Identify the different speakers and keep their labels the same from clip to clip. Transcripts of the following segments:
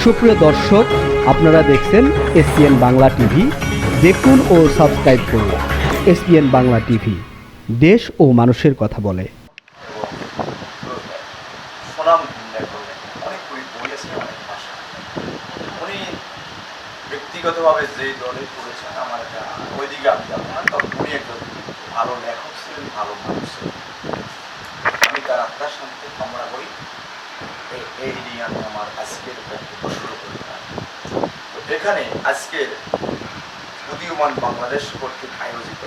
Speaker 1: সুপ্রিয় দর্শক, আপনারা দেখছেন এসপিএন বাংলা টিভি। দেখুন ও সাবস্ক্রাইব করুন এসপিএন বাংলা টিভি, দেশ ও মানুষের কথা বলে।
Speaker 2: উনি ব্যক্তিগতভাবে যে দলে করেছেন আমার ওইদিকে আমি যাবো না, তবে উনি একজন ভালো লেখক ছিলেন, ভালো মানুষ ছিলেন। আমি তার আত্মার শান্তি কামনা করি। এই নিয়ে আমি আমার আজকের বক্তব্য শুরু করি। তো এখানে আজকের উদীয়মান বাংলাদেশ কর্তৃক আয়োজিত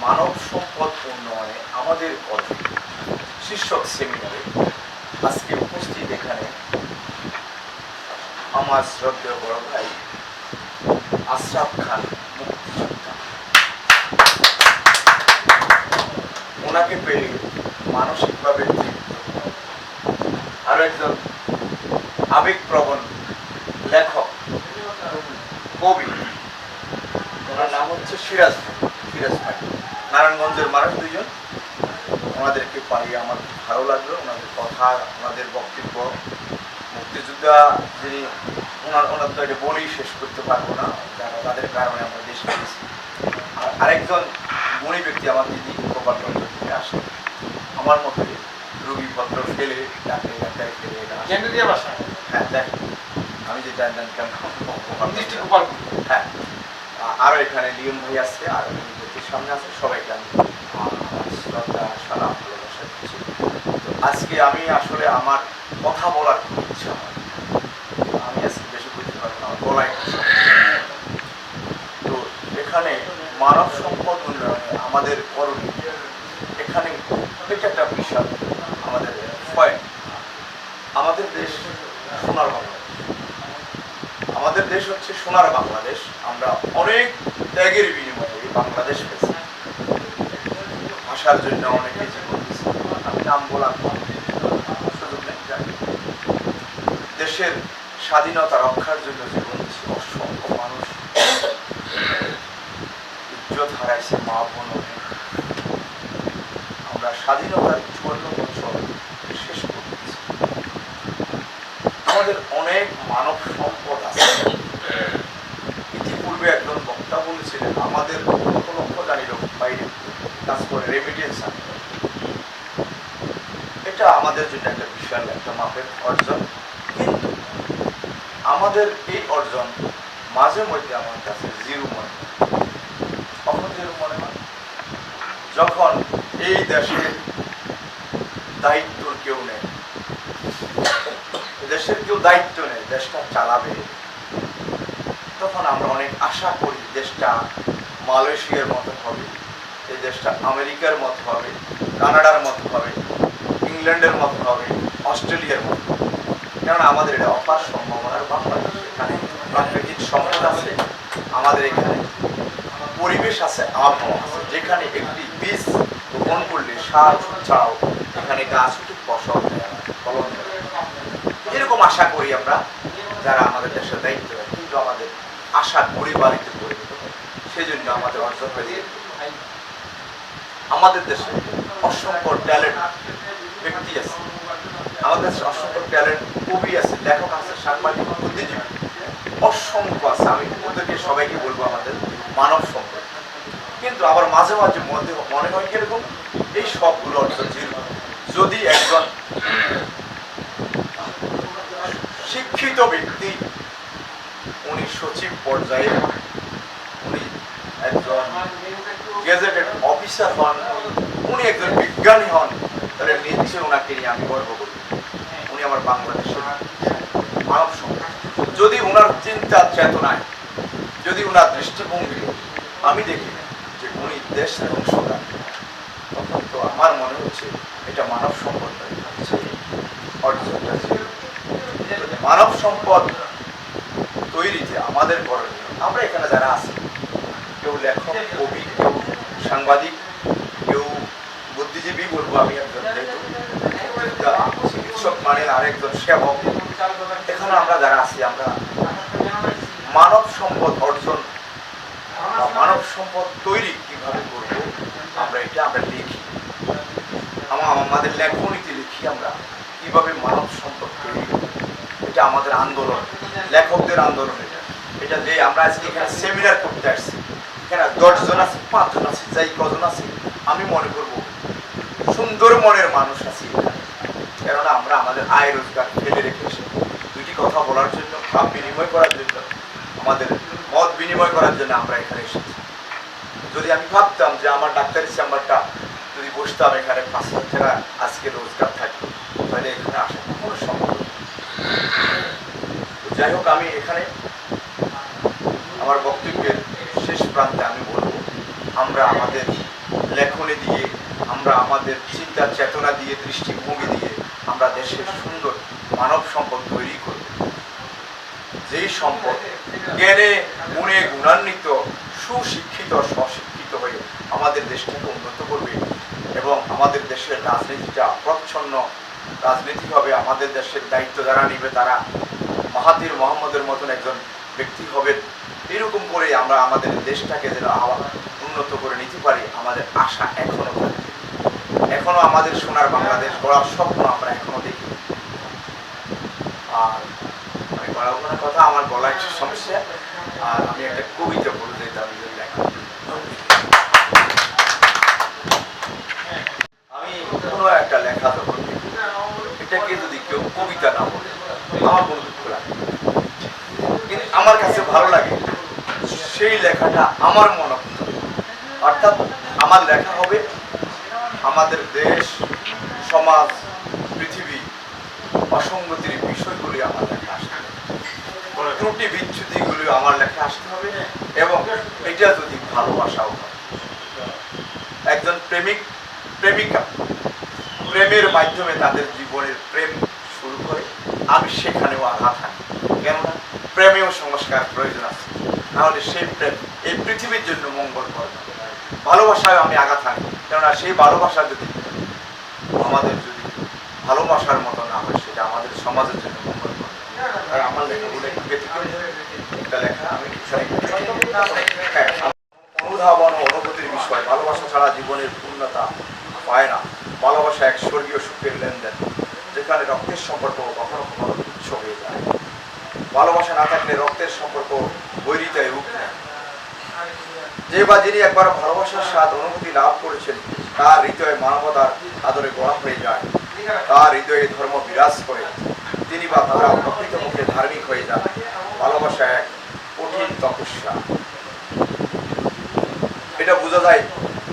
Speaker 2: মানব সম্পদ উন্নয়নে আমাদের পথে শীর্ষক সেমিনারে আজকে উপস্থিত এখানে আমার শ্রদ্ধেয় বড় ভাই আশরাফ খান মুক্তিযোদ্ধা। ওনাকে পেয়ে মানসিকভাবে আরো একজন আবেগপ্রবণ লেখক, কবি, ওনার নাম হচ্ছে সিরাজ ভাই। নারায়ণগঞ্জের মানুষ দুইজন। ওনাদেরকে পাইয়ে আমার ভালো লাগলো। ওনাদের কথা, ওনাদের বক্তব্য, মুক্তিযোদ্ধা যিনি, ওনার তো এটা বলেই শেষ করতে পারবো না, যারা তাদের কারণে আমরা দেশ পেয়েছি। আর আরেকজন গুণী ব্যক্তি আমার দিদি গোপালগঞ্জ থেকে আসে, আমার মতো রোগীপত্র ফেলে ডাক্তারি ফেলে হ্যাঁ দেখ আমি যে জানতাম কেন হ্যাঁ। আরো এখানে লিয়ন ভাই আসছে, আর সামনে আছে, সবাইকে আমি শ্রদ্ধা সালাম ভালোবাসা দিচ্ছি। তো আজকে আমি আসলে আমার কথা বলার খুব ইচ্ছা হয়, আমি আজকে বেশি বুঝতে পারবো না, বলাই। তো এখানে মানব সম্পদ উন্নয়নে আমাদের করণীয়, এখানে এটা একটা বিশাল আমাদের পয়েন্ট। আমাদের দেশ সোনার বাংলাদেশ, আমাদের দেশ হচ্ছে সোনার বাংলাদেশ। আমরা অনেক ত্যাগের বিনিময়ে বাংলাদেশ পেয়েছি, ভাষার জন্য অনেকে জীবন দিয়েছে, আমি নাম বলার সুযোগ নেই। দেশের স্বাধীনতা রক্ষার জন্য জীবন দিয়েছে অসংখ্য মানুষ, ইজ্জত হারাইছে মা বোন। আমরা স্বাধীনতার 54 বছর শেষ করতেছি। আমাদের অনেক মানব সম্পদ আছে। ইতিপূর্বে একজন বক্তা বলেছিলেন আমাদের লক্ষ লক্ষ জানি লোক বাইরে কাজ করে রেমিটেন্স আনে। এটা আমাদের জন্য একটা বিশাল একটা মাপের অর্জন, কিন্তু আমাদের এই অর্জন মাঝে মধ্যে আমার কাছে জিরো মনে হয়। কখন জিরো মনে হয়? যখন এই দেশের দায়িত্ব কেউ নেয়, দেশের কেউ দায়িত্ব নেয়, দেশটা চালাবে, তখন আমরা অনেক আশা করি দেশটা মালয়েশিয়ার মতো হবে, এই দেশটা আমেরিকার মতো হবে, কানাডার মতো হবে, ইংল্যান্ডের মতো হবে, অস্ট্রেলিয়ার মতো। কেননা আমাদের এটা অপার সম্ভাবনার বাংলাদেশ, এখানে প্রাকৃতিক সম্পদ আছে, আমাদের এখানে পরিবেশ আছে, আবহাওয়া আছে, যেখানে একটি বীজ রোপণ করলে সার ছাড়াও এখানে গাছ উঠে ফসল ফলন দেয়। এরকম আশা করি আমরা যারা আমাদের দেশের দায়িত্ব নেয়, কিন্তু আমাদের আশা পরিবারিত পরিণত হয়। সেই জন্য আমাদের অর্জন হয়েছে আমাদের দেশে অসংখ্য ট্যালেন্ট ব্যক্তি আছে, আমাদের দেশে অসংখ্য ট্যালেন্ট কবি আছে, লেখক আছে, সাংবাদিক, বুদ্ধিজীবী অসংখ্য আছে। আমি ওদেরকে সবাইকে বলবো আমাদের মানব সম্পদ। কিন্তু আবার মাঝে মাঝে মনে হয় কিরকম এই সবগুলো অর্জন জিরো। যদি একজন শিক্ষিত ব্যক্তি, উনি সচিব পর্যায়ে, উনি একজন গেজেটেড অফিসার হন, উনি একজন বিজ্ঞানী হন, তাহলে নিশ্চয়ই ওনাকে নিয়ে আমি গর্ব করি। উনি আমার বাংলাদেশের মানব সম্পদ। যদি ওনার চিন্তা চেতনায়, যদি ওনার দৃষ্টিভঙ্গি আমি দেখি যে উনি দেশ ধ্বংসকার, তখন তো আমার মনে হচ্ছে এটা মানব সম্পদ অর্জনটা ছিল। মানব সম্পদ তৈরিতে আমাদের করণীয়, আমরা এখানে যারা আছি, কেউ লেখক, কবি, কেউ সাংবাদিক, কেউ বুদ্ধিজীবী, বলবো আমি একজন চিকিৎসক, মানে আরেকজন সেবক, এখানে আমরা যারা আছি, আমরা মানব সম্পদ অর্জন বা মানব সম্পদ তৈরি কিভাবে করবো আমরা লিখি, আমাদের লেখনীতে লিখি আমরা কিভাবে মানব সম্পদ তৈরি, এটা আমাদের আন্দোলন, লেখকদের আন্দোলন। এটা যে আমরা আজকে এখানে সেমিনার করতে আসছি, এখানে 10 জন আছে, 5 জন আছে, যাই কজন আছে, আমি মনে করব সুন্দর মনের মানুষ আছি। কেননা আমরা আমাদের আয় রোজগার ফেলে রেখে এসে দুটি কথা বলার জন্য, ভাব বিনিময় করার জন্য, আমাদের মত বিনিময় করার জন্য আমরা এখানে এসেছি। যদি আমি ভাবতাম যে আমার ডাক্তারি চেম্বারটা যদি বসতাম এখানে 5,000 টাকা আজকে রোজগার থাকতো, তাহলে এখানে আসা কোনো সম্ভব না। যাই হোক, আমি এখানে আমার বক্তব্যের শেষ প্রান্তে আমি বলবো, আমরা আমাদের লেখনী দিয়ে, আমরা আমাদের চিন্তা চেতনা দিয়ে, দৃষ্টিভঙ্গি দিয়ে আমরা দেশের সুন্দর মানব সম্পদ তৈরি করব, যেই সম্পদ জ্ঞানে গুণে গুণান্বিত, সুশিক্ষিত, স্বশিক্ষিত হয়ে আমাদের দেশটাকে উন্নত করবে এবং আমাদের দেশের রাজনীতিটা প্রচ্ছন্ন রাজনীতি হবে। আমাদের দেশের দায়িত্ব যারা নিবে তারা মাহাতির মোহাম্মদের মতন একজন ব্যক্তি হবেন। এরকম করে আমরা আমাদের দেশটাকে যেন আবার উন্নত করে নিতে পারি, আমাদের আশা এখনো থাকে। এখনো আমাদের সোনার বাংলাদেশ গড়ার স্বপ্ন আমরা এখনো দেখি। আর আমি বলার কোনো কথা, আমার গলা একটু সমস্যা, আর আমি একটা কবিতা বলতে যেতাম লেখা। আমি কোনো একটা লেখা যখন লিখি, এটাকে যদি কেউ কবিতা না বলে আমার কোনো দুঃখ লাগে, কিন্তু আমার কাছে ভালো লাগে সেই লেখাটা আমার মনে হবে। অর্থাৎ আমার লেখা হবে আমাদের দেশ, সমাজ, পৃথিবী, অসঙ্গতির বিষয়গুলি আমার লেখা আসতে হবে, ত্রুটি বিচ্যুতিগুলি আমার লেখা আসতে হবে, এবং এটা যদি ভালোবাসাও হয়। একজন প্রেমিক প্রেমিকা প্রেমের মাধ্যমে তাদের জীবনের প্রেম শুরু করে, আমি সেখানেও আঘাত হানি। কেননা প্রেমেও সংস্কার প্রয়োজন আছে, নাহলে সেই প্রেম এই পৃথিবীর জন্য মঙ্গল করে। ভালোবাসায় আমি আঘাত হানি, কেননা সেই ভালোবাসা যদি আমাদের যদি ভালোবাসার মতো না হয়, সেটা আমাদের সমাজের জন্য মঙ্গল করে। আর আমার লেখাগুলো একটু একটা লেখা আমি অনুধাবন ও অনুভূতির বিষয়। ভালোবাসা ছাড়া জীবনের পূর্ণতা পায় না। ভালোবাসা এক স্বর্গীয় সুখের লেনদেন, যেখানে রক্তের সম্পর্ক কখনো কখনো তুচ্ছ হয়ে যায়। ভালোবাসা না থাকলে রক্তের সম্পর্ক বৈরিতায় রূপ নেয়। যে বা যিনি একবার ভালোবাসার স্বাদ অনুভূতি লাভ করেছেন, তার হৃদয়ে মানবতার আদরে গড়া হয়ে যায়, তার হৃদয়ে ধর্ম বিরাজ করে, তিনি বা তারা প্রকৃতপক্ষে ধার্মিক হয়ে যান। ভালোবাসা এক কঠিন তপস্যা। এটা বোঝা যায়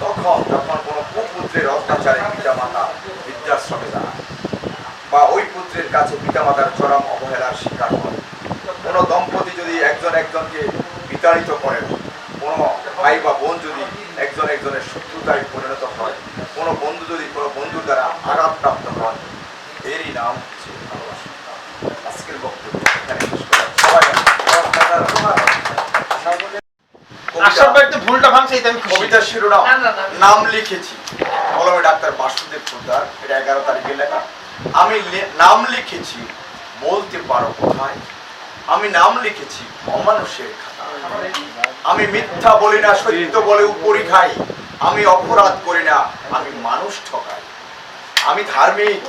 Speaker 2: তখন যখন কোনো কুপুত্রের অত্যাচারে পিতামাতা বৃদ্ধাশ্রমে যায়, বা ওই পুত্রের কাছে পিতামাতার চরম অবহেলার শিকার হয়। কোনো দম্পতি যদি একজন একজনকে বিতাড়িত করেন, কোনো ভাই বা বোন যদি একজন একজনের শত্রুতায় পরিণত হয়, কোনো বন্ধু যদি কোনো বন্ধুর দ্বারা আঘাতপ্রাপ্ত হয়, এরই নাম হচ্ছে ভালোবাসা। আজকের বক্তব্য এখানে শেষ করলাম। সবাই কবিতার শিরোনাম নাম লিখেছি, কলমে ডাক্তার বাসুদেব পোদ্দার, এটা 11 তারিখের লেখা। আমি নাম লিখেছি, বলতে পারো কোথায়? আমি নাম লিখেছি অমানুষের খাতায়। আমি মিথ্যা বলি না, সত্য বলে উপরি খাই। আমি অপরাধ করি না, আমি মানুষ ঠকাই। আমি ধার্মিক,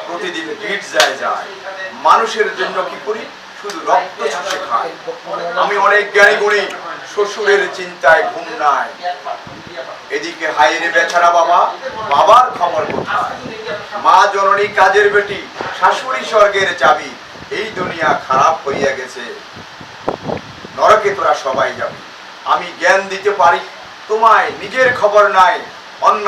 Speaker 2: প্রতিদিন গির্জায় যাই। মানুষের জন্য কি করি? শুধু রক্ত চুষে খাই। আমি অনেক জ্ঞানী গুণী, শ্বশুরের চিন্তায় ঘুম নাই। এদিকে হাইরে বেচারা বাবা, বাবার খবর কোথায়? মা জননী কাজের বেটি, শাশুড়ি স্বর্গের চাবি। এই দুনিয়া খারাপ হইয়া গেছে, নরকে তোরা সবাই যাবি। আমি জ্ঞান দিতে পারি তোমায়, নিজের খবর নাই। অন্যায়